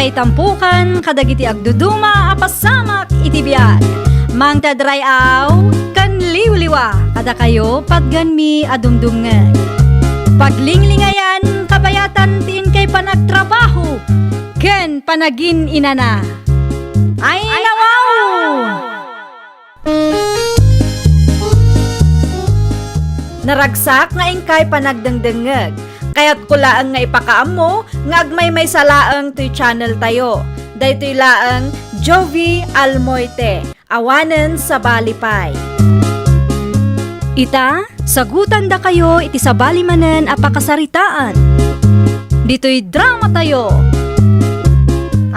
Ngay tampukan, kadagiti agduduma, apasamak iti biyag. Mang tadrayaw, kan liwliwa, kada kayo pagganmi adumdumngeg. Paglinglingayan, kabayatan tiin kay panagtrabaho, ken panagin inana. Ay nawaw! Naragsak nga ingkay panagdengdengeg. Kaya't kulaang nga ipakaam mo, nga agmay salaang to'y channel tayo. Daytoy laang Jovi Almoite, awanen sa balipay. Ita, sagutan da kayo iti sa balimanen apakasaritaan. Dito'y drama tayo.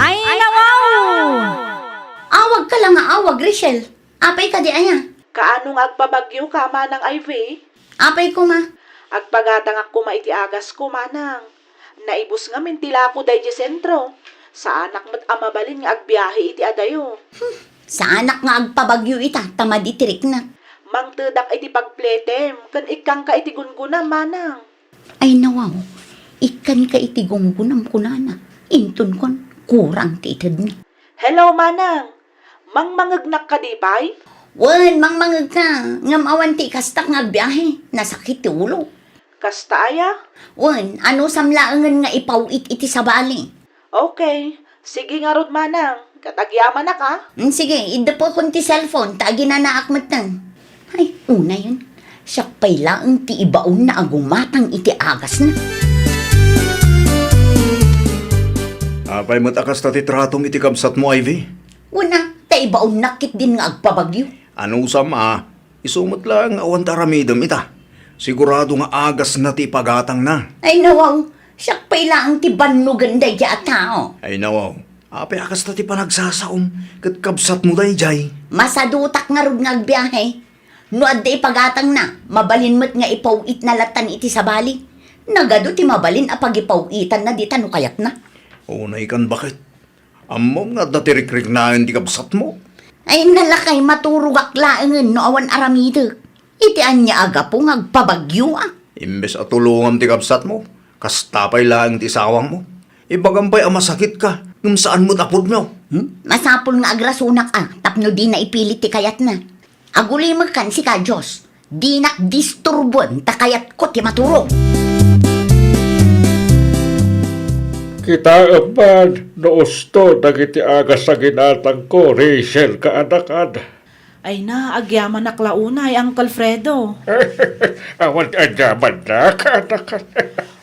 Ay nawaw! Awag ka lang nga awag, Rachel. Apay ka di aya. Kaanong agpabagyo ka manang Ivy? Apay ko ma. Agpagatang ako maiti agas ko manang. Naibus nga mintila ko day di sentro. Sa anak mat amabalin nga agbiyahe iti adayo. Sa anak nga agpabagyo ita, tamad itirik na. Mangtedak iti pagpletem, kan ikang ka iti gungunam manang. Ay nawaw, ikan ka iti gunggunam kunana. Intun kon, kurang tiitad na. Hello manang, mangmangagnak ka di pay? Wan, mangmangag ka. Ngam awan ti kastak nga agbiyahe. Nasakit ti ulo. Kasta aya? Wan, ano samlaangan nga ipawit iti sa bali. Okay, sige nga rod manang, katagyaman na ka. Sige, ida po kong ti cellphone, tagi na naakmat nang. Ay, una yun. Siya pa'y laang ti ibaon na agumatang iti agas na. Apay matakas na titratong iti kabsat mo, Ivy. Una, ta ibaon nakit din nga agpabagyo. Ano sama? Isumot lang awan taramidam ita. Sigurado nga agas na ti pagatang na. Ay nawaw, siya pa'y laang ti bannugan day ja tao. Ay nawaw, apay akas na ti panagsasaom. Kat kabsat mo day jay. Masadutak nga rod nga agbiyahe. No adda ipagatang na, mabalin mo't nga ipawit na latan iti sa bali. Nagado ti mabalin apag ipawitan na di tano kayat na. Unay kan bakit? Amom nga datirikrik na ti kabsat mo. Ay nalakay maturugak laangan no awan aramitek. Iti anya aga po ngagpabagyo ah. Imbes at tulungam ti kabsat mo. Kastapay lang ti sawang mo. Ibagampay masakit ka. Kung saan mo tapod mo. Masapol nga agrasunak ah, tapno di na ipilit ti kayat na. Aguli magkan si ka Diyos. Di nak disturbon takayat ko ti maturo. Kita aman, noosto, dagiti agas sa ginatang ko, Rachel, kaanakad. Ay na, agyaman na klaunay, Uncle Fredo. Awan anyaman na, kaanakad.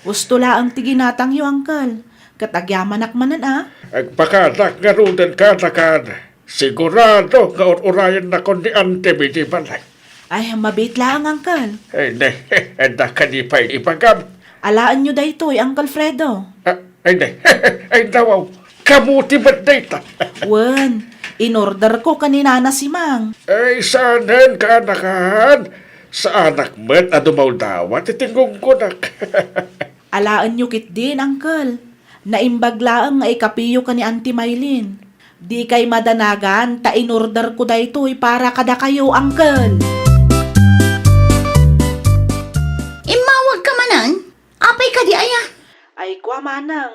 Gusto laang tiginatang yu, Uncle. Katagyaman nakmanan ah. Agpakanak nga rudan kaanakad. Sigurado nga urayan na kon ni Ante Midi Balay. Ay, mabit lang, Uncle. Ay ne, enda kanipay ipagam. Alaan nyo daytoy, Uncle Fredo. Ay ne, ay nawaw, kamuti ba't dayta? Wen, in-order ko kanina na si Mang. Ay saanan kaanakad. Sa anak mo't adumaw dawat, itingong ko nak. Alaan nyo kit din, Uncle. Naimbag laang nga ikapiyo ka ni Auntie Maylin. Di kay madanagan, ta in-order ko daytoy para kada kayo, Uncle. Imawag ka manan? Apay ka di aya? Ay, kwa manang.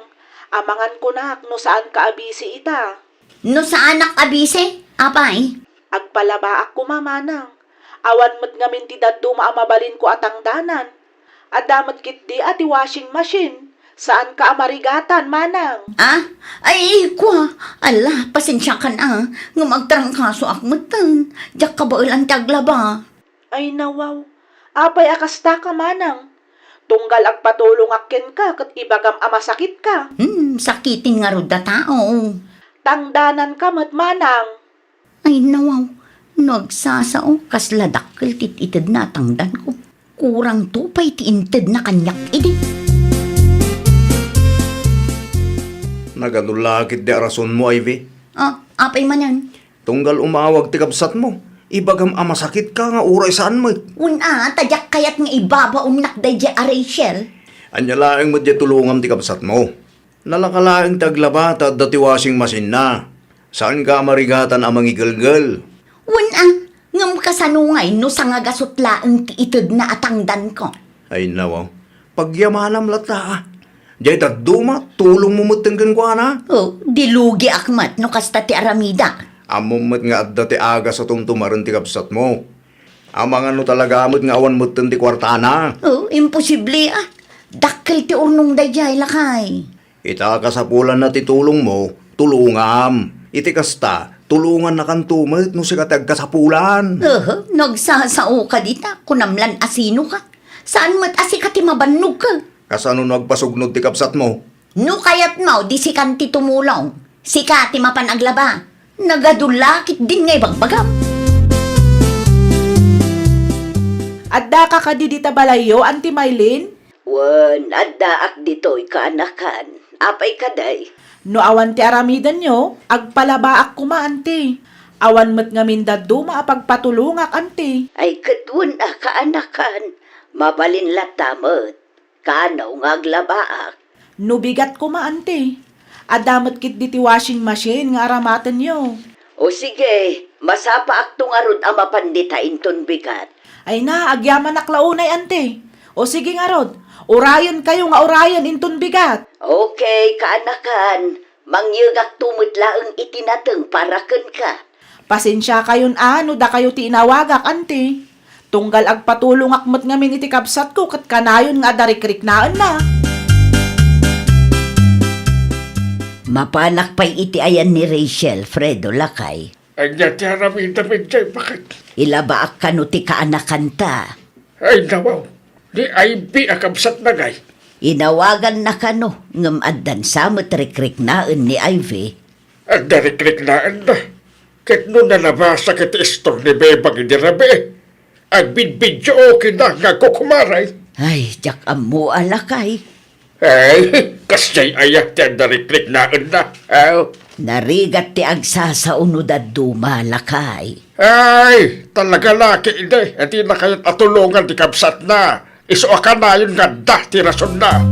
Amangan ko nak, no saan ka abisi ita. No sa anak abise? Apay? Agpalaba ako mamanang. Awan mo't ngamin ti daddo maamabalin ko atang danan. Adamat kit di ati washing machine. Saan ka amarigatan, manang? Ah? Ay, kwa. Ala, pasensya ka na. Nga magtarangkaso akmatan. Diyak ka ba ulang taglaba? Ay nawaw. Apay akasta ka, manang. Tunggal agpatulong akin ka kat ibagam amasakit ka. Sakitin nga ruda tao. Tangdanan ka mat, manang. Ay, nawaw. Nagsasao, kasladakkel tititid na tangdan ko. Kurang tupay tiintid na kanyak idi. Nagadulakit di arason mo, Ivy. Ah, apay man yan. Tunggal umawag ti kabsat mo. Ibagam masakit ka nga uray saan mo. Una, tadyak kayat nga ibabaon nakday di a Rachel. Anya laeng mo di tulungam ti kabsat mo. Nalakalaeng taglaba at dati washing machine na. Saan ka marigatan amang igalgal? Una, ngam kasanungay no sa nga gasutlaang ti itid na atangdan ko. Ay nawaw, pagyamanam lata. Jay duma, tulong mo matenggan ko na. Oh, dilugi akmat no kasta ti aramida. Amom nga adda ti aga sa tumtumaran ti kapsat mo. Amang ano talaga amot nga awan mo ti kwartana. Oh, imposible ah. Dakkel ti urnong dayjay lakay. Ita kasapulan na ti tulong mo, tulungam. Iti kasta, tulungan na kan tumat no si katag kasapulan. Nagsasao ka dita, kunamlan asino ka. Saan mat asi ka ti mabannog ka? Kasano nagpasugnod ti kapsat mo? No kayat mo, di si kanti tumulong. Si kati mapanaglaba. Nagadulakit din ngay bagbagam. Adda ka kadidita balayo, Auntie Maylin? Wan, adda ak dito'y kaanakan. Apay kaday. No awan ti aramidan nyo, agpalabaak kuma, Auntie. Awan met nga mindaddo maapagpatulungak, Auntie. Ay katun a kaanakan. Mabalin latamot. Kanaw nga aglabaak. No bigat kuma, Auntie. Adamat kit di ti washing machine nga aramatan nyo. O sige, masapa ak tungarod ang mapanditain ton bigat. Ay na, agyaman naklaunay, Auntie. O sige nga rod, urayan kayo nga urayan inton bigat. Okay, kaanakan. Mangyagak tumutlaang itinateng paraken ka. Pasensya kayon ano da kayo ti inawagak, Auntie. Tunggal agpatulong akmat ngamin iti kapsat ko kat kanayon nga darikrik naan na. Mapanak pa'y iti ayan ni Rachel, Fredo Lakay. Ang yatyaram indamig jay, bakit? Ilabaak ka no ti kaanakan ta. Ay nawaw, di ay bi akabsat na gay. Inawagan na ka no, ngam addan samot rikrik naan ni Ivy. Ang darikrik naan na. Ket no nalabasa kit istor ni Bebang idirabe. Ang bidbidyo okay na nga kukumaray. Ay, jak amu alakay. Ay, kasyay ayak ti ang darikrik naan na. Aw. Narigat ti agsasaunod at dumalakay. Ay, talaga laki ide. Hindi na kayo't atulungan di kapsat na. Iso ka na yun ganda, ti rason na.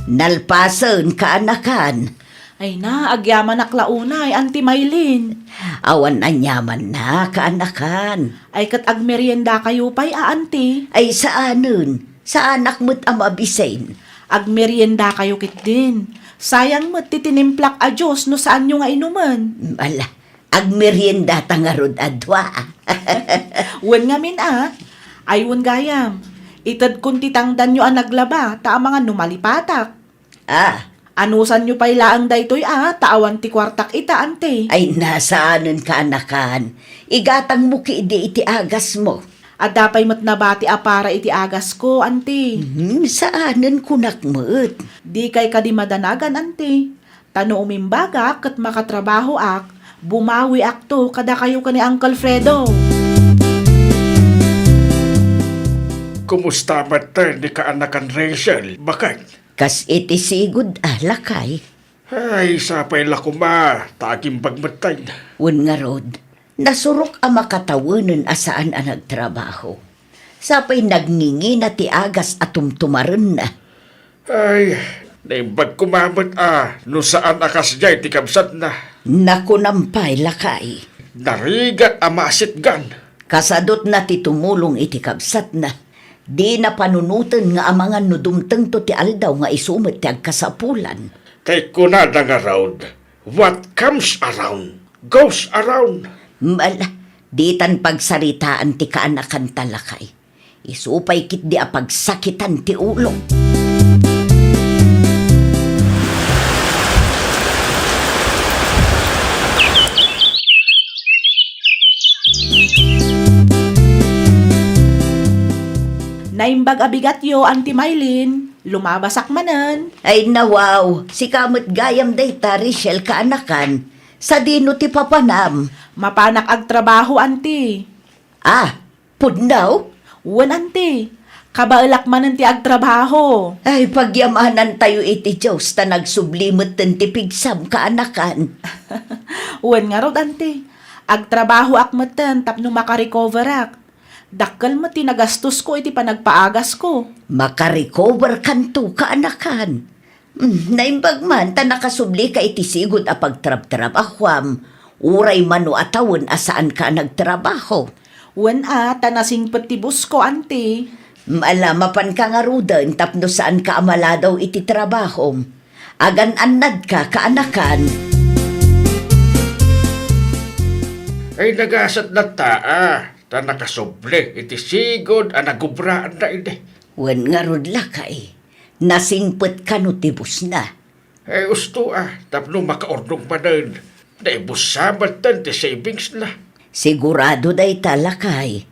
Nalpasan kaanakan. Ay na, agyaman naklaunay, Auntie Maylin. Awan anyaman na kaanakan. Ay kat agmerienda kayo pa'y, Auntie. Ay saanun, sa anak mo't amabisain. Agmerienda kayo kit din. Sayang mo't titinimplak a Diyos no saan nyo nga inuman. Ala, agmerienda tangarod adwa. Wen nga min ay wen gayam. Itad kun titangdan nyo ang naglaba, ta ang mga numalipatak. Ah, Anusan nyo pa'y laang daytoy taawan ti kwartak ita, Auntie. ay nasaanun kaanakan. Igatang mo ki iti agas mo. At dapay mat nabati para iti agas ko, Auntie. Saanan kunak mo't. Di kay kadi madanagan, Auntie. Tano umimbaga kat makatrabaho ak, bumawi ak to kada kayo ka ni Uncle Fredo. Kumusta mata ni kaanakan Rachel? Bakit? Kas iti sigud alakay. Ay, sapay lakuma. Taging pagmatay. Un nga rod, nasurok ang makatawanan asaan ang nagtrabaho. Sapay nagngingi na ti agas at tumtumaran na. Ay, naimbag kumamot no saan akas jay ti kabsat na. Nakunampay lakay. Narigat amasit gan. Kasadot na ti tumulong iti kabsat na. Di na panunutan nga amangan no dumteng to ti aldaw nga isumit ti agkasapulan. Kay kunada nga around. What comes around, goes around. Mala, ditan pagsaritaan ti kaanakan talakay. Isupay kit di apagsakitan ti ulo. Naimbag abigat yo, Auntie Maylin. Lumabasak manan. Ay nawaw, si kamot gayam dayta Rachel kaanakan. Sa dino ti papanam. Mapanak ag trabaho, Auntie. Ah, pudnaw? Wen, Auntie. Kabailak manan ti ag trabaho. Ay pagyamanan tayo iti Diyos ta nagsublimot ten ti pigsam kaanakan. Wen nga rod, Auntie. Ag trabaho ak matan tapno makarecover ak. Dakkel mo tinagastos ko iti panagpaagas ko. Makarecover kanto kaanakan. Naimbag man ta nakasubli ka iti sigud a pagtrab-trab akwam. Uray mano atawon asaan ka nagtrabaho. Wen tanasing patibus ko, Auntie. Malamapan ka nga rudan tapno saan ka amala daw iti trabaho. Agan-anad ka kaanakan. Ay nagasat na taa. Ta nakasuble iti sigod ang nagubraan na ini. Wen nga rudla ka eh. Nasingpet ka no tibus na. Ay usto tapno makaordong pa nun. Naibusamat tan ti savings na. Sigurado day talakay.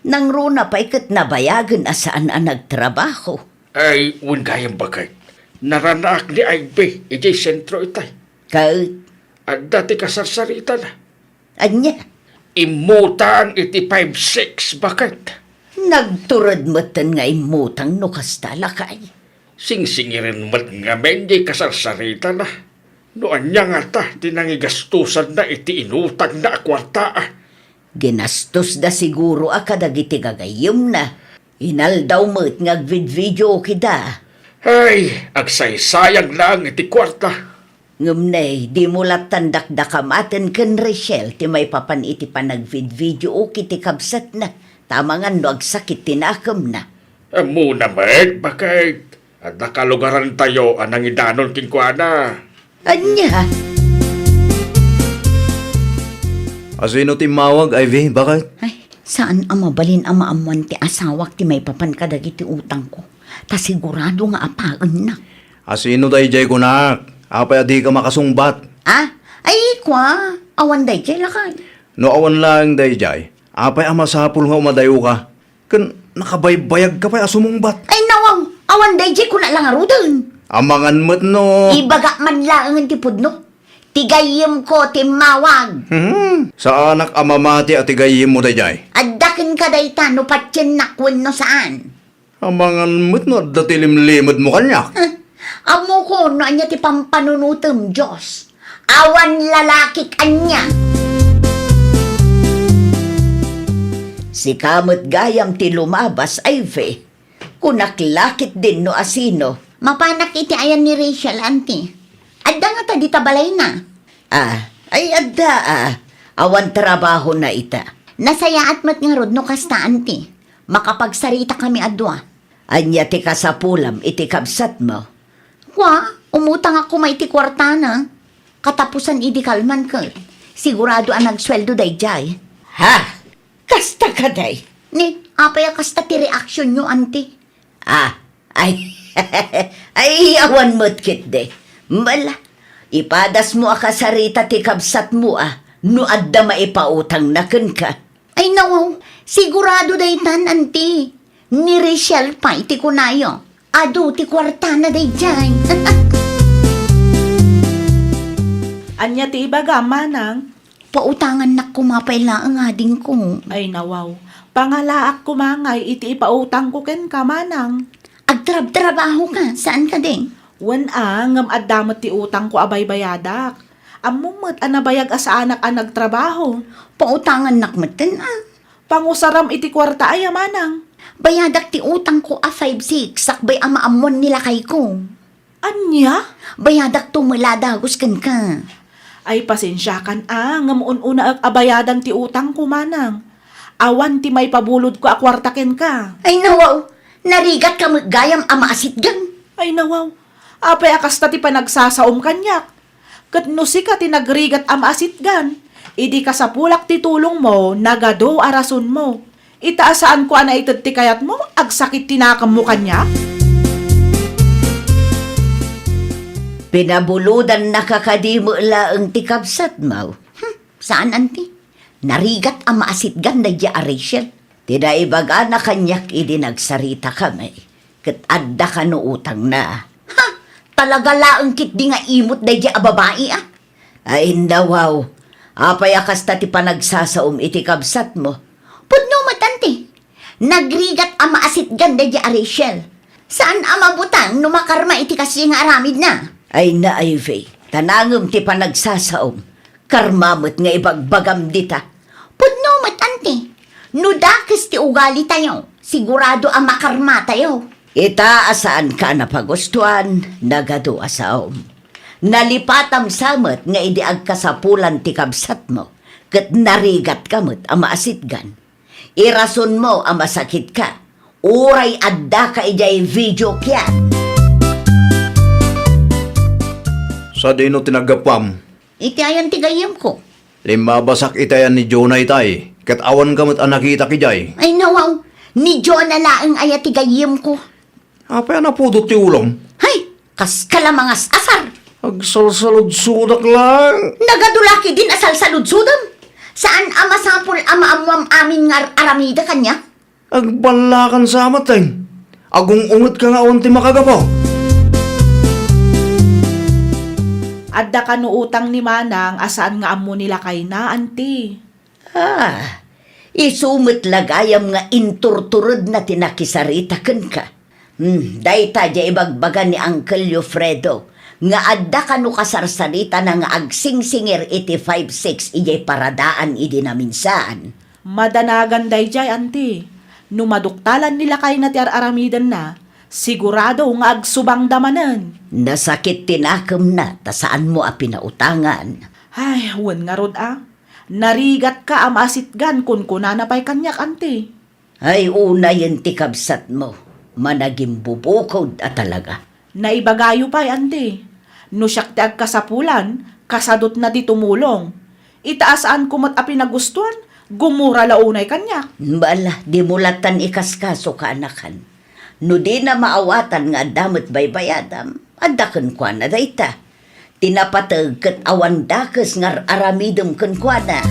Nang runa pa ikat nabayagan asaan ang nagtrabaho. Ay un gayang bagay. Naranaak ni Ivy iti sentro itay. Kahit At dati kasarsarita na. anya, Imutang iti 5-6 bakit? nagturad matan nga imutang no kastalakay. Singsingirin mat nga mendi kasarsarita na. Noan niya nga ta, tinangigastusan na iti inutang na akwarta. Ginastos da siguro akadagiti gagayom na. Inaldaw mo't ngagvid-video kita. Ay, agsaysayang lang iti kwarta. Ngumnay, di mo latandak da kamaten ken Rachel ti may papan iti panagvid-video o kiti kabsat na. Tamangan no agsakit tinakam na. Amo naman, bakit? At nakalugaran tayo anang idanon kinkwana. Anya, Asino timawag, Ivy? Bakit? ay, saan ang mabalin ang maamuan ti asawak ti may papan kadagiti utang ko? Ta sigurado nga apaan na. Asino day jay kunak? Apay di ka makasungbat. Ah, ay kwa, awan day kay lakay. No awan lang day jay. Apay masapul nga umadayo ka. Kan nakabaybayag ka pa asumungbat. Ay nawang, awan day kay kuna lang arudan. Amangan mo't no. Ibaga man lang ang tipudno. Tigayim ko timawag. Sa anak amamati at igayim mo day jay. Addakin ka day no patyan nakwen no saan. Amangan mo't no datilim-limod mo kanya. Amo ko no anya ti pampanunutem Diyos. Awan lalaki kanya. Si kamot gayam ti lumabas ay fe. Kunaklakit din no asino. Mapanak iti ayan ni Rachel, auntie. Adda nga ta di tabalay na. Ay adda Awan trabaho na ita. Nasayaat mat nga rod no kasta, auntie. Makapagsarita kami adwa. Anya ti kasapulam iti kabsat mo. Kwa, umutang ako may ti kwartana. Katapusan idi kalman ka. Sigurado ang nagsweldo day jay. Ha? Kasta ka day? Ni, apay kasta ti reaksyon nyo, auntie. Ay, ay, awan mo't kit de. Mala, ipadas mo akasarita ti kabsat mo no adda maipautang na ken ka. Ay nawaw, sigurado day tan, auntie. Ni Rachel pa iti kunayo. Ado ti kwartana day jay. Anya ti ibaga, manang. Pautangan na kumapayla ang ading ko. Ay nawaw. Pangalaak kumangay iti ipautang ko ken ka, manang. Agtrab-trabaho ka, saan ka din? Wan ngam addamot ti utang ko abay bayadak. Amumot anabayag asa anak ang nagtrabaho. Pautangan nakmatan Pangusaram iti kwarta ay manang. Bayadak ti utang ko 5-6, sakbay amaamon nila kay ko. Anya? Bayadak tumaladagos kan ka. Ay pasensya kan ngam una ag abayadan ti utang ko, manang. Awan ti may pabulod ko akwarta ken ka. Ay nawaw, narigat ka magayam amaasit gang. Ay nawaw. Apay akas ta ti panagsasaom kanyak. Kat nusi ka ti nagrigat amasitgan. Idi ka sa pulak ti tulong mo, nagado arason mo. Itaasaan ko ana itad ti kayat mo, agsakit tinakam mo kanya? Pinabuludan nakakadimo laang ti kabsat mo. Saan, auntie? Narigat amaasit gan na di Rachel. Tinaibaga na kanyak idi nagsarita kami. Kat adda ka no utang na. Ha? Talaga laang kit di nga imot na di babae Ay nawaw. Apay akas ta ti panagsasaom iti kabsat mo. Pudno matanti. Nagrigat amaasit gan na di Rachel. Saan amabutang numakarma iti kasi nga aramid na? Ay na Ivy, tanangom ti panagsasaom. Karmamot nga ibagbagam dita. Pudno matanti. Nudakis ti ugali tayo. Sigurado ang makarma tayo. Itaasaan ka na pagustuhan, nagado asaom. Nalipatam samot nga idiag kasapulan ti kabsat mo. Kat narigat kamot ang maasitgan. Irason mo ang masakit ka. Uray adda ka ijay video kyan. Sa dino tinagapam, Iti ayan tigayam ko. limabasak itayan ni Jonah itay, kat awan kamot ang nakita kijay. Ay nawaw, ni John na laang aya tigayam ko. Apa na pudot ti ulong? Hay, kas kalamangas asar. Agsalsalod sudak lang. Nagadulaki din asal sa ludsudam. Saan ama sapul ama amwam amin nga aramida kanya? Agbalakan sa amateng. Agong ungot ka nga awan ti makagapaw. Adda ka no utang ni Manang asaan nga amo nila kay na, auntie. Isumit lagayam nga inturturod na tinakisarita ken ka. Dayta ja ibagbaga ni Uncle Yofredo nga adda ka no kasarsarita na nga agsingsingir iti 5-6 ijay paradaan idi na minsan. Madanagan day jay, auntie. Numaduktalan nila kay na ti aramidan na, sigurado nga agsubang damanan. Nasakit tinakam na ta saan mo a pinautangan. Ay, wan nga rod Narigat ka amasitgan kun kunanapay kanyak, auntie. Ay una yung tikabsat mo. Managing bubukod at talaga. Naibagayo pa'y, auntie. No siyak ti agkasapulan, kasadot na di tumulong. Itaasaan kumat a pinagustuhan, gumura launay kanyak. Bala, di mulatan ikaskaso ka anakan. No di na maawatan nga damot baybayadam, adakan kwa na dayta. Tinapatag kat awan dakes nga aramidom kan kwa na.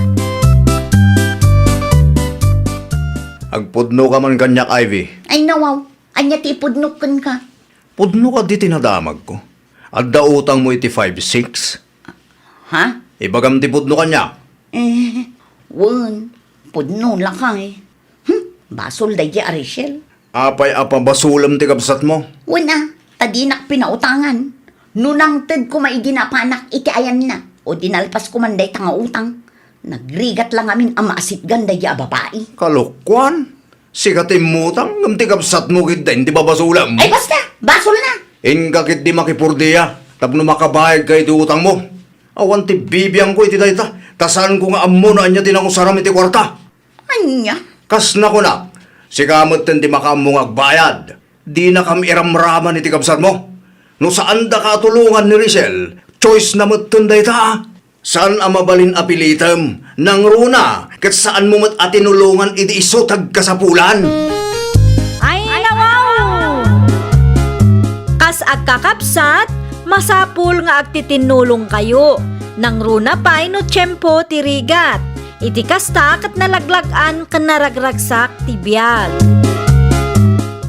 Agpudno ka man kanyak, Ivy. Ay nawaw, anya ti pudnukan ka. Pudno ka di tinadamag ko. Adda utang mo iti 5-6. Ha? Ibagam ti pudno kanyak. Wan, pudno lang ka basol day di Arishel. Apay apa basulam ti kabsat mo. Wana, tadinak pinautangan. Nunang ted ko maiginapanak iti ayan na. O dinalpas ko man day tanga utang. Nagrigat lang amin ang maasitgan day di babae. Kalukwan. Sikatim mutang ngam ti kabsat mo kit din ti babasulam. Ay basta, basol na. Ingkakit di makipurdiya. Tapno makabayad kay ti utang mo. Awan ti bibiyang ko iti dayta. Tasan ko nga ammo na anya tinangusaram iti kwarta. Anya? Kas na ko na. Sikamot din ti makamong agbayad. Di na kam iramraman iti kabsat mo. No saan da katulungan ni Richelle, choice na matunday ta. Saan ang mabalin apilitam nang runa, kat saan mo mat atinulungan iti isutag kasapulan. Ay, nawaw! Kas agkakapsat, masapul nga agtitinulong kayo. Nang runa pa'y no tiyempo tirigat. Iti kasta kat nalaglagan kan naragragsak tibiyag.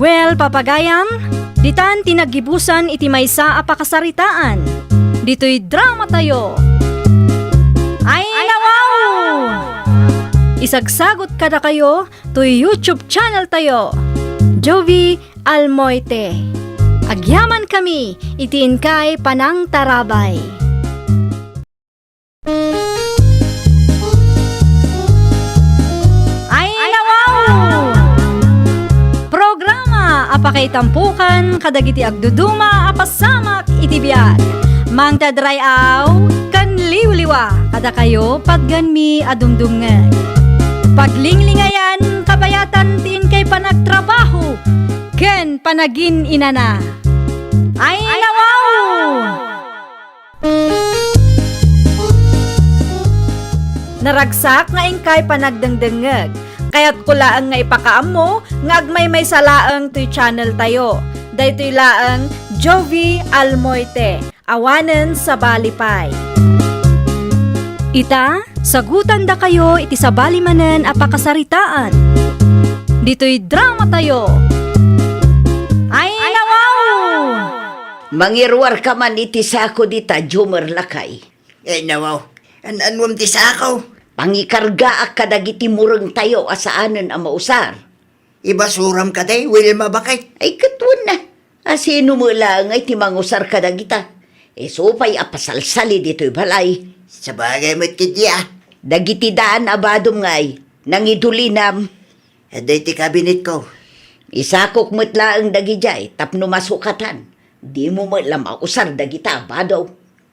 Well, papagayam, ditan tinagibusan iti maysa a pakasaritaan. Dito'y drama tayo. Ay, nawaw! Isagsagot kada kayo to YouTube channel tayo. Jovi Almoite. Agyaman kami, itiin kay Panang Tarabay. Ay, nawaw! Programa apakay tampukan kadagiti agduduma apasamak itibiyag. Mang tadray aw kan liwliwa kada kayo padganmi adumdumngeg. Paglinglingayan kabayatan tiin kay panagtrabaho ken panagin inana. Ay, nawaw! Naragsak nga ingkay panagdengdengeg. Kaya't kulaang nga ipakaam mo, nga agmay may salaang to'y channel tayo. Daytoy laang Jovi Almoite, awanen sa balipay. Ita, sagutan da kayo iti sa balimanen a pakasaritaan. Dito'y drama tayo. Ay, nawaw! Mangirwar ka man iti sako dita, Jumer Lakay. Nawaw, anwam ti sakaw. Pangikarga ak kadagiti mureng tayo asaanen ang mausar. Ibasuram ka day, Wilma bakay. Ay katwan na. Asino mo lang ay timangusar kadagita. Supay apasalsali dito'y balay. Sa bagay mo't kidya. Dagiti daan abadom ngay, nangidulinam. Aday ti kabinet ko. Isakok mo't laang dagijay, tapno masukatan. Di mo mo lang mausar dagita abadaw.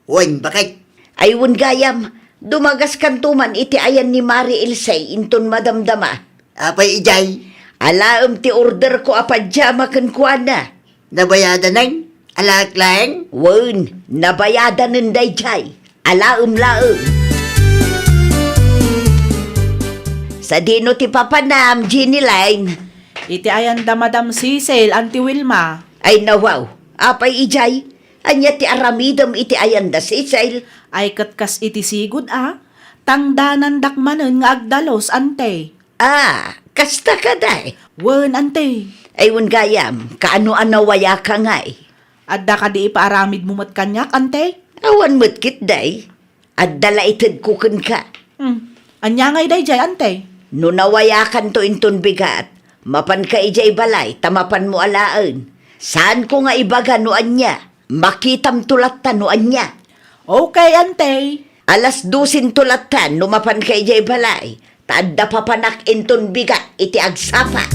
Wan bakay. Ayun gayam, dumagas kantuman iti ayan ni Mari Ilsay inton madamdama. Apay ijay. Alaam ti order ko apadyama kan kuana. Nabayada nang? Alak lang? Wen, nabayadan ng dayjay. Alaam laam. Sa dino ti papanam, Ginny Line. Iti ayan da Madam Cecil, Auntie Wilma. Ay nawaw, apay ijay. Anya ti aramidam iti ayan da Cecil. Ay katkas iti sigud Tangdanan dakmanen nga agdalos, ante. Ah, kasta ka day. Wen, ante. Ay wen gayam, kaano-ano waya ka nga Adda ka di ipaaramid mo mat kanyak, ante. Awan mo't kit day. At dala itid kukin ka. Anya ngay day jay, ante. No nawayakan to inton bigat, mapan ka ijay balay, tamapan mo alaan. Saan ko nga ibaga no anya? Makitam tulatan no anya. Okay, ante. Alas 12 tulatan, numapan ka ijay balay. Taadda papanak inton bigat, iti agsapa.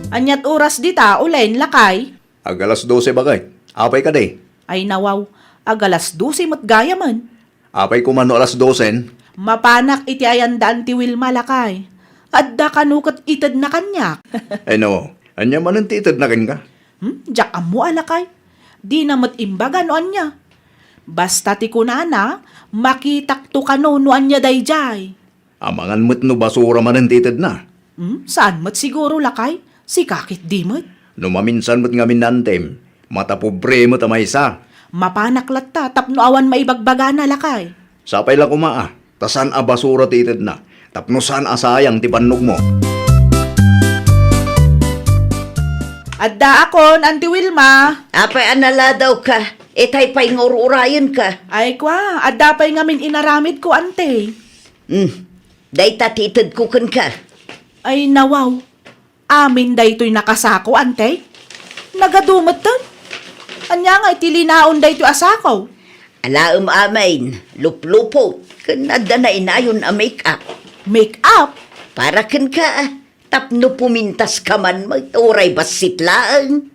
Anyat oras dita, ulen, lakay. Agalas 12 bagay. Apay ka day. Ay nawaw, agalas 12 mat gaya man. Apay kumano alas 12. Mapanak iti ayan da Auntie Wilma, lakay. Adda kanukat itad na kanyak. Ay no, anya man ang titid na kin ka. Diyak amo alakay. Di na mat imbaga no anya. Basta ti kunana, makitak to kano no anya dayjay. Amangan mo't no basura man ang titid na. Saan mat siguro lakay? Si kakit di mat. No maminsan mo't nga minantem, matapobre mo tamaysa. Mapanak latta, tapno awan maibagbaga na lakay. Sapay lang kumaa, tasan a basura titid na. Tapno saan asayang ti pannog mo. Adda akon, Auntie Wilma. Apay anala daw ka, etay pa'y ngururayan ka. Ay kwa, adda pa'y ngamin inaramid ko, ante. Day tatitid kukin ka. Ay nawaw, amin day to'y nakasako, ante. Nagadumot ton. Anya nga itilinaon day to'y asako. Alaam amain, luplupo, kanada na inayon a make-up. Make up? Para kan ka, tapno pumintas ka man, magturay basitlaan.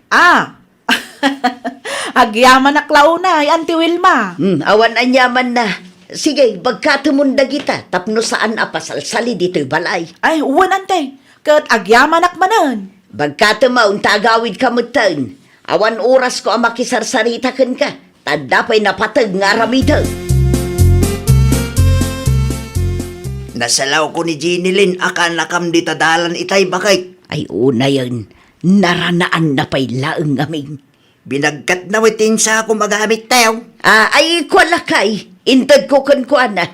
Agyaman na klaunay, Auntie Wilma. Awan anyaman na. Sige, bagkatumunda kita, tapno saan apasalsali dito'y balay. Ay, uwan, ante. Kat agyaman manan. Bagkatumaw, tagawid ka mutan. Awan oras ko ang makisarsarita kan ka, tadapay napatag nga ramita. Nasalaw ko ni Ginny Lynn, akan nakam di tadalan itay bakay. Ay una yan, naranaan na pa'y laang aming. Binagkat na witin sa ako magamit tayo. Ay kwalakay, intad ko kan na.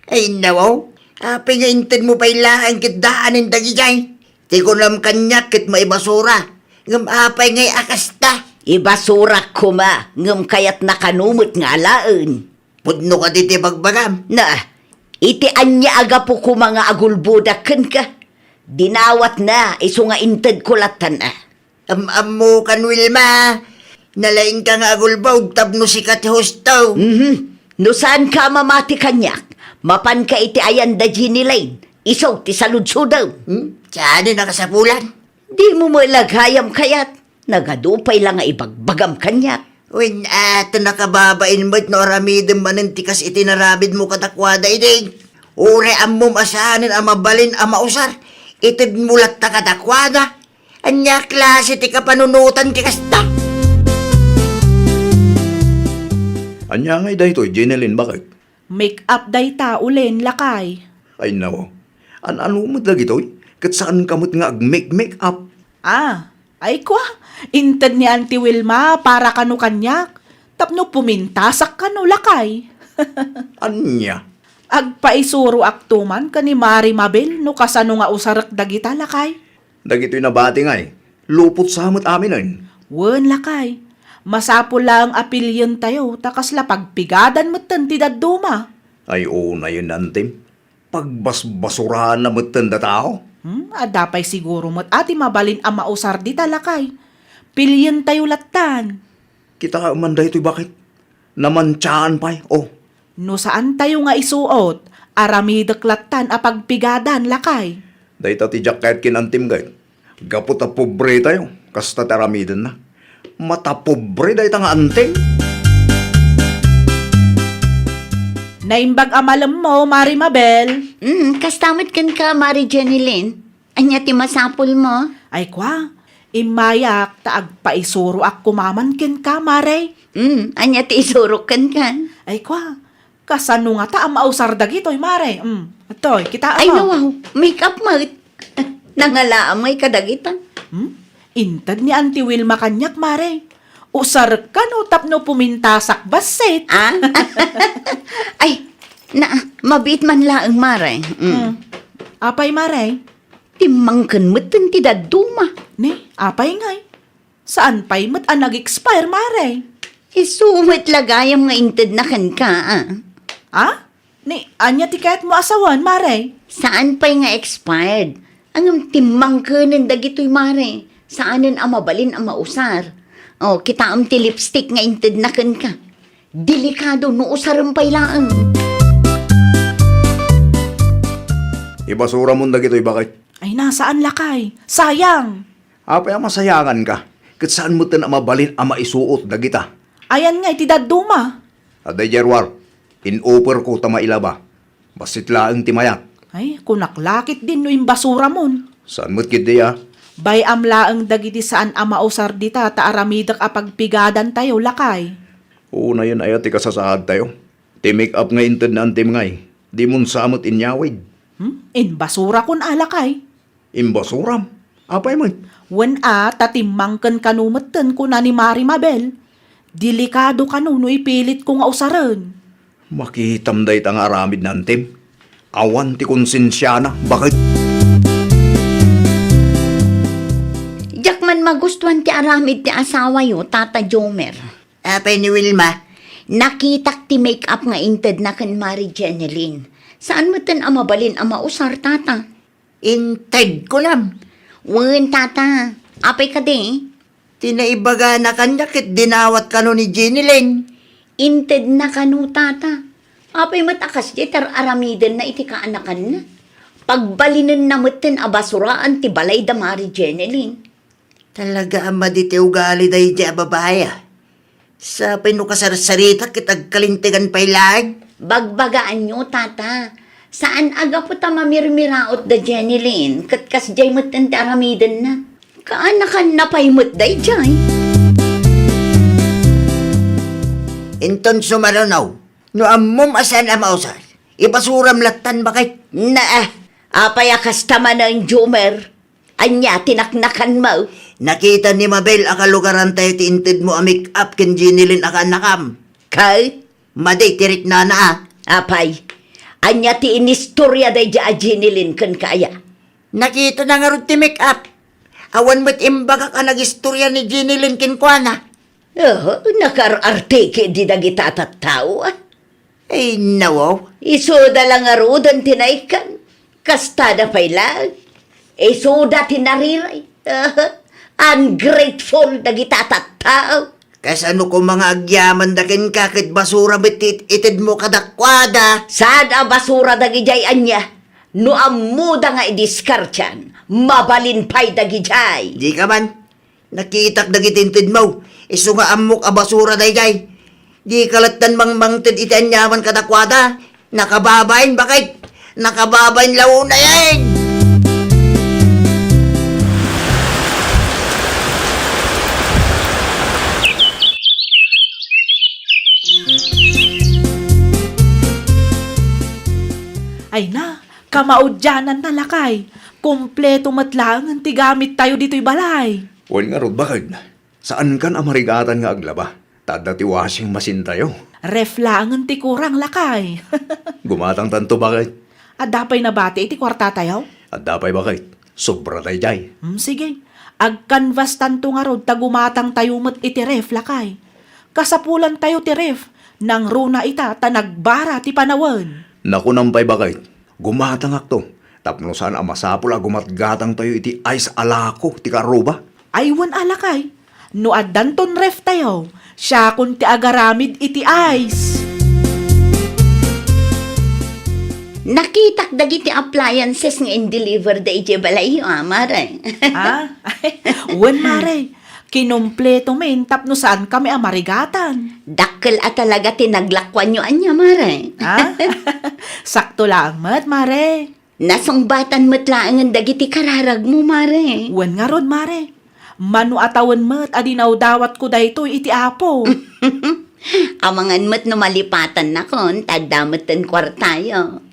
Ay nawaw, api nga intid mo pa'y laang kitdaanin dagigay. Di ko nam kanyak kit maibasura. Ngam apay ngay akasta. Ibasurak ko ma, ngam kayat nakanumot nga laan. Pudno ka diti bagbagam. Na, iti anya aga po ko mga agulbudakan ka. Dinawat na, iso nga intad ko latan Am-am kan Wilma. Nalaing ka nga agulbaw, tabno sikat hostaw. No saan ka mamati kanyak? Mapan ka iti ayan da Ginny Lane. Isaw ti saludsudaw. Saan nakasapulan? Di mo malaghayam kayat. Nagadupay lang nga ibagbagam kanyak. Win ato nakababain mo't no aramidin manin tikas itinarabid mo katakwada iding. Ure ang mumasahanin ang mabalin ang mausar. Itid mulat ta katakwada. Anya klase ti kapanunutan ti kasta. Anya ngay day to, Ginelyn, bakit? Make up day ta, ulen, lakay. Ay nawo, ano mo lagi to? Kat saan kamot nga ag-make up? Ay kwa, intad ni Auntie Wilma para kanu kanyak. Tapno pumintasak kanu lakay. Anya? Agpaisuro aktuman ka ni Mari Mabel no kasano nga usarak dagita lakay. Dagito'y nabati ngay. Lupot sa hamot amin ay. Wen lakay, masapo lang apilyon tayo takas la pagpigadan mo ti daduma. Ay una yun nantim. Pagbasbasurahan na mo't tanda tao. Adapay siguro mo't ati mabalin ang mausar di talakay. Pilyon tayo latan. Kita ka man dahito bakit? Namantsaan pa'y. Oh, No saan tayo nga isuot, aramidak latan a pagpigadan lakay. dahito ti jacket kinantim gayt. Gapot a pobre tayo. Kasta taramidan na. Mata pobre dahito nga anting. Naimbag amalam mo, Mari Mabel. Kastamot kan ka, Mari Jenilyn. Anya ti masapul mo? Ay kwa, imayak taag paisuro ak kumamankin ka, Mare. Anya ti isurukan kan. Ay kwa, kasano nga ta ang mausar dagitoy, Mare. Atoy, kita Ay, ama. wow, make-up mo. Nangalaan mo'y kadagitan. Intad ni Auntie Wilma kanyak, Mare. Usar ka no tapno pumintasak basit. Ay, mabit man laang Mare. Apay, Mare? Timangkan mo ti daduma. Ni, apay ngay. Saan pa'y mat ang nag-expire, Mare? Isumit lagayam nga inted na kan ka, Ah? Ni, anya tiket mo asawan, Mare? Saan pa'y nga expired? Ang timangkanan dagito'y Mare. Saanan ang mabalin ang mausar? O, kita am ti lipstick nga inted na kan ka. Delikado no usaram pa'y laang. Ibasura mo dagito'y bakit? Ay, nasaan lakay? Sayang! Apay ang masayangan ka. Kat saan mo tan mabalin ang maisuot dagita? Ayan nga, itidad duma. Aday Jerwar, in-offer ko ta mailaba. Basit laang timayak. Ay, kunaklakit din no yung basura mon. Saan mo't kitiya? Bay amlaang dagiti saan ama usar dita ta aramidak apagpigadan tayo lakay. Una yun ay ati kasasahad tayo. Ti-make up nga inted na antim ngay. Di mon samot inyawid. In basura kun alakay. Imbasuram. Apay mo? Wen tatimangken kanumetten ko na ni Mari Mabel. Delikado kanu no ipilit ko nga usaran. Makitam day tang aramid na antim. Awan ti konsensya na. Bakit? Diyak man magustuhan ti aramid ti asawa yo, Tata Jomer. Apay ni Wilma, Nakitak ti make-up nga inted na kan Mari Jenilyn. Saan mo tan ang mabalin ang mausar, Tata? inted ko lang. Wen, Tata. Apay ka di? Tinaibaga na kanya kit dinawat ka no ni Jenilyn. Inted na kanu, Tata. Apay matakas di tar aramiden na iti kaanakan na. Pagbalinan na mutin abasuraan ti balay da Mari Jenilyn. Talaga ang maditi ugali day di ababaya. Sa pinukasarsarita kitag kalintigan pa'y lag. Bagbagaan nyo, Tata. Saan aga po ta mamirmiraot da Jenilyn? Katkas jay mutin ti aramiden na. Kaanakan na pa'y mut day jay. Inton sumarunaw, no ammom asan ang mausar. Ipasuram latan bakit? Apay akas tama na ang Jomer. Anya, tinaknakan mo. Nakita ni Mabel akalugaran tayo ti inted mo a make-up ken Jenilyn akanakam. Kay, Maday tirik na na. apay. Anya ti inistorya day ja Jenilyn kan kaya. Nakita na nga ron ti make-up. Awan mo't imbaga ka nag-istorya ni Jenilyn kinkwana. Nakarartike di dagita tattao. Ay, nawaw. Isoda lang nga rodan tinaikan. Kastada pa'y lag. Isoda tinariray. Ungrateful dagita tattao. Kasano ko mga agyaman dakin kakit basura bitit itid mo kadakwada. Sada basura dagijay anya. No amuda nga idiskartyan. Mabalin pa'y dagijay. Di ka man. Nakitak dagitintid mo. Isu nga amok a basura dayjay. Di kalatan mangmangtid itanyaman kadakwada. Nakababayin bakit? Nakababayin law na yan. Ay na, kamaudyanan na lakay. Kompleto matlang ang tigamit tayo dito'y balay. Wan nga rod bakit? Saan kan amarigatan nga aglaba? Tada ti washing machine tayo. Ref lang ang tikurang lakay. Gumatang tanto bakit? At dapay na bati iti kwarta tayo? At dapay bakit? Sobra tayo jay. Sige, ag-canvas tanto nga rod tagumatang tayo mat iti ref lakay. Kasapulan tayo ti ref, nang runa ita tanagbara ti panawan. Naku nampay bakit? Gumatang akto. Tapno saan ang masapula gumatgatang tayo iti ice alako ti karuba. Aywan alakay, no addanton ref tayo, siya kun ti agaramid iti ice. Nakitak dagiti appliances nga in-deliver da iti balay, Mare. Wen mare, Kinumpleto men tapno saan kami amarigatan. Dakkel at talaga tinaglakwan nyo anya, mare. Ha? Sakto lang mat, mare. Nasungbatan mo't laangan dagiti kararag mo, mare. Wen nga ron, mare. Manu atawan mat, adinaw dawat ko dayto iti apo. Amangan mo't no malipatan na kon, tagdamatan kwartayo.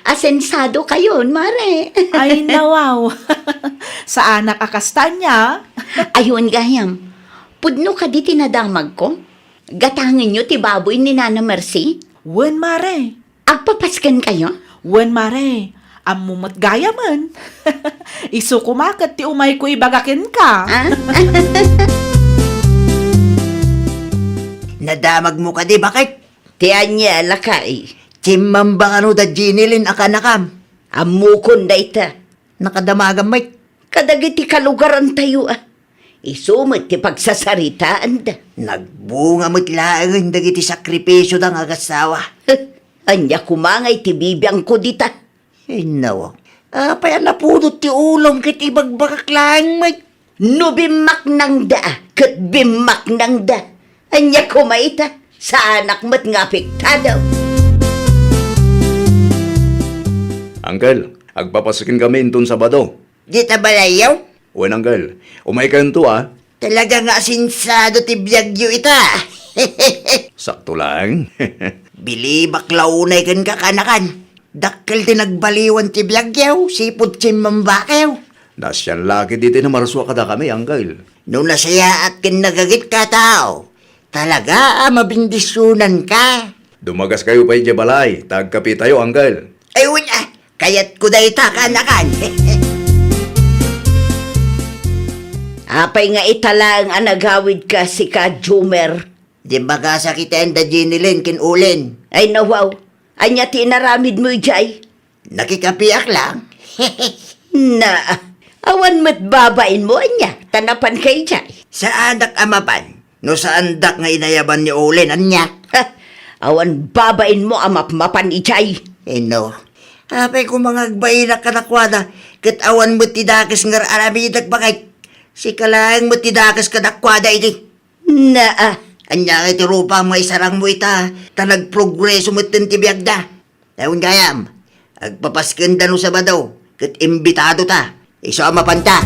Asensado kayon, mare. Ay, nawaw. Sa anak akasta niya. Ayun, gayam. Pudno ka di tinadamag ko? Gatangin nyo ti baboy ni Nana Mercy? Wen, mare. Agpapaskan kayo? Wen, mare. Amumat gaya man. Isu kumakat ti umay ko ibagakin ka. Ah? Nadamag mo ka di, bakit? Tiyanya, lakay. Chimambang ano da ginilin akanakam. Amukon da ita. Nakadamagan may. Kadagiti kalugaran tayo ah. Isumot ti pagsasaritaan da. Nagbunga mo't laang dagiti sakripisyo da nga agasawa. Anya kumangay ti bibiyang ko dita. Ay, nawa. Apay napudot ti ulong kit ibagbagak lang may. No bimak nang da, kat bimak nang da. Anya kumaita, sa anak mo't nga apektado. Uncle, agpapasukin kami intun Sabado. Di ta balayaw? Wen, Uncle, umay ka to ah. Talaga nga sinsado ti biyagyo ita. Sakto lang. Bilibak launay kan kakanakan. Dakkel ti nagbaliwan ti biyagyaw, sipod chimmambakaw. Nasyan laki dito na maraswa kada kami, Uncle. Nung nasaya at kinagagit ka tao, talaga mabindisunan ka. Dumagas kayo pa balay. Tagkapi tayo, Uncle. Ay, wala, kayat ko dahi kanakan. Apay nga italang anagawid ka si ka Jumer. Di ba ka sakitain da ginilin kinulin? Ay nawaw, anya tinaramid mo jay. Nakikapiak lang. Na, awan mo't babain mo anya, tanapan kay jay. Sa anak amapan, no sa andak nga inayaban ni ulin, anya. Ha, awan babain mo amap-mapan ijay. No. Apay ko mga agbay na kanakwada, kat awan mo tidakas nga aramidak bakay. Si kalayang mo tidakas kanakwada iti. Na, Anya nga iti rupa mo isarang mo ita, tanag progreso mo tintibiyag da. Ewan gayam, agpapaskan da no Sabado, kat imbitado ta, iso amapanta.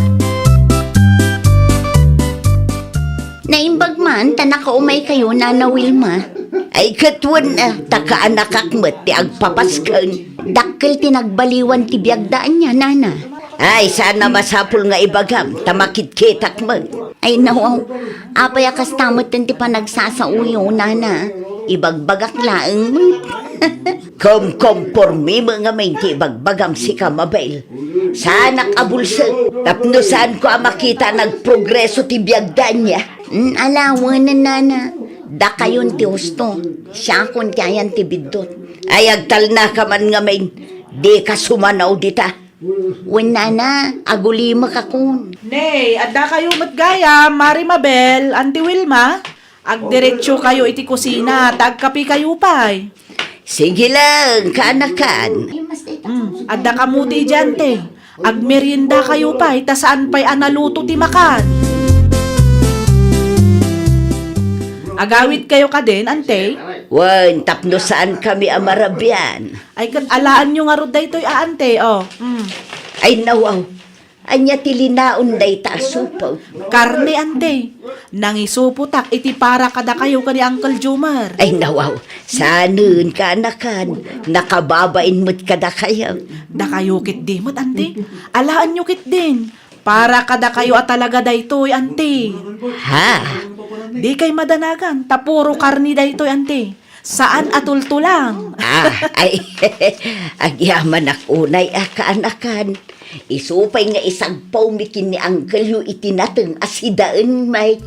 naimbag man, tanakaumay kayo, Nana Wilma. Ay katwan na, takaanakakmat ti agpapaskan. Dakkel tinagbaliwan ti biyagdaan niya, Nana. Ay, sana masapul nga ibagam, tamakit-kitak mo. Ay, nawaw, apay akas tamot ti panagsasauyo, Nana. Ibagbagak laang mo. Kompormi mo nga may ti ibagbagam si Kamabel. Sanak abulsag, tapno saan ko makita nagprogreso ti biyagdaan niya. Alawan na, Nana. Da kayon ti husto, siya kon kayan ti bidot. Ay, agtal na ka man nga may, di ka sumanaw dita. Wen nana, agulima ka kun. Nay, adda kayo matgaya, Mari Mabel, Auntie Wilma. Agdiretso kayo iti kusina, tagkapi kayo pay. Sige lang, kanakan. Adda kamuti dyan, te. Agmerienda kayo pay, ta saan pay analuto ti makan. Agawit kayo ka din, ante. Wen, tapno saan kami amarabyan. Ay, kat alaan nyo nga ro daytoy ante, oh. Ay nawaw, anya tilinaon day ta supaw. Karne, ante. Nangisuputak, iti para kada kayo ka ni Uncle Jomar. Ay nawaw, sanun kanakan, nakababain mo't kada kayo. Da kayo kit di mo't, ante. Alaan nyo kit din. Para kada kayo at talaga daytoy, ante. Ha? Di kay madanagan, tapuro karni daytoy, ante. Saan atultulang? Ay, agyaman akunay kaanakan. Isupay nga isang paumikin ni Uncle yu itinateng asidaan may.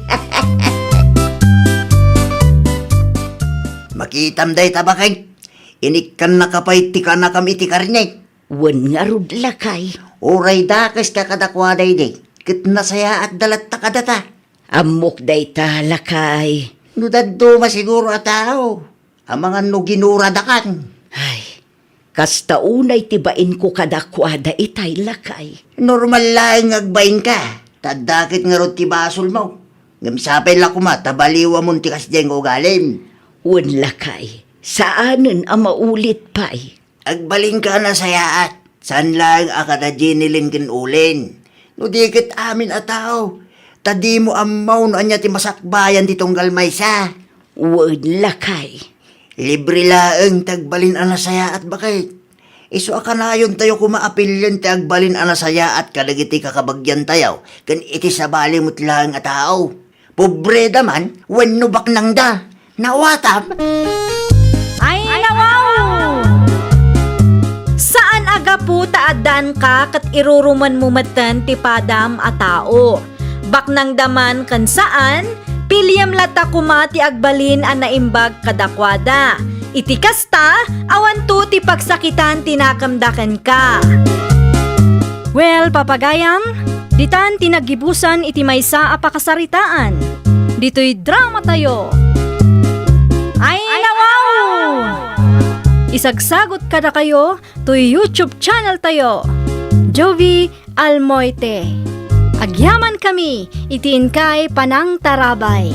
Makitam day tabakay, inikkan na kapay tika na kami iti karne. Wen nga rud lakay. Uray dakas kakadakwaday day, kit nasaya at dalat takadata. Amok day ta lakay. Nudaddo masiguro at tao. Ang mga nuginuradakan. Ay, kasta unay tibain ko kadakwada itay lakay. Normal lang agbayin ka. Tadakit nga ron ti basol mo. Ngamsapay la kuma, tabaliwa mo ti kasdeng ugalim. Wala kay, saanen ang maulit pa'y? Agbaling ka na sayaat. San lang akada jinilin kin ulin. No dikit amin a tao. Tadi mo amaw no anya ti masakbayan ti tunggal maysa. Wala kay. Libre laeng tagbalin ana sayaat bakit? Iso akanayon tayo kumaapilyan ti agbalin ana sayaat kadagiti kakabagyan tayo. Kan iti sabali mo't lang a tao. Pobre daman, wenno baknang da. Nawatam. Ay, nawaw! Saan aga po taadaan ka kat iruruman mo matan ti padam a tao? Baknang daman kan saan, pilyam lata kuma ti agbalin a naimbag kadakwada. Iti kasta, awan to ti pagsakitan tinakamdakan ka. Well, papagayam, ditan tinagibusan iti maysa a pakasaritaan. Dito'y drama tayo. Ay, nawaw! Isagsagot kada kayo to YouTube channel tayo. Jovi Almoite. Agyaman kami, itiin kay Panang Tarabay.